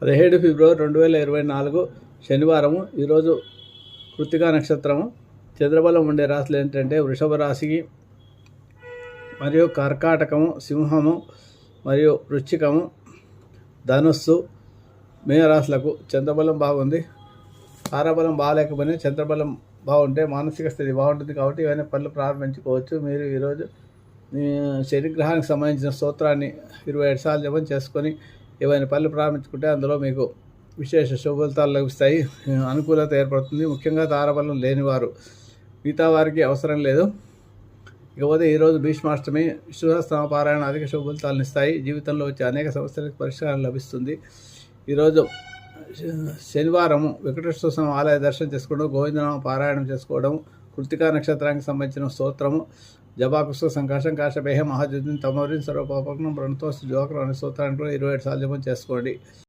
17 ఫిబ్రవరి 2024 శనివారము. ఈరోజు కృత్తికా నక్షత్రము. చంద్రబలం ఉండే రాశులు ఏంటంటే వృషభ రాశికి మరియు కర్కాటకము, సింహము మరియు వృశ్చికము, ధనుస్సు, మీనరాశులకు చంద్రబలం బాగుంది. తారాబలం బాగాలేకపోయినా చంద్రబలం బాగుంటే మానసిక స్థితి బాగుంటుంది. కాబట్టి ఇవన్నీ పనులు ప్రారంభించుకోవచ్చు. మీరు ఈరోజు శనిగ్రహానికి సంబంధించిన స్తోత్రాన్ని 27 సార్లు జపం చేసుకొని ఏవైనా పనులు ప్రారంభించుకుంటే అందులో మీకు విశేష శుభ ఫలితాలు లభిస్తాయి. అనుకూలత ఏర్పడుతుంది. ముఖ్యంగా తారాబలం లేనివారు, మిగతా వారికి అవసరం లేదు. ఇకపోతే ఈరోజు భీష్మాష్టమి. విష్ణు సహస్రనామ పారాయణ అధిక శుభ ఫలితాలను ఇస్తాయి. జీవితంలో వచ్చే అనేక సమస్యలకు పరిష్కారం లభిస్తుంది. ఈరోజు శనివారం వెంకటేశ్వర స్వామి ఆలయ దర్శనం చేసుకోవడం, గోవిందనామ పారాయణం చేసుకోవడం, కృత్తికా నక్షత్రానికి సంబంధించిన స్తోత్రము జపాకుస్తు సంకాశం కాశపేహ మహాజుద్ధిని తమోరిన్ సర్వపాపగ్నం ప్రణతోస్తు జోకరం అనే స్తోత్రాన్ని కూడా 27 సార్లు జపం చేసుకోండి.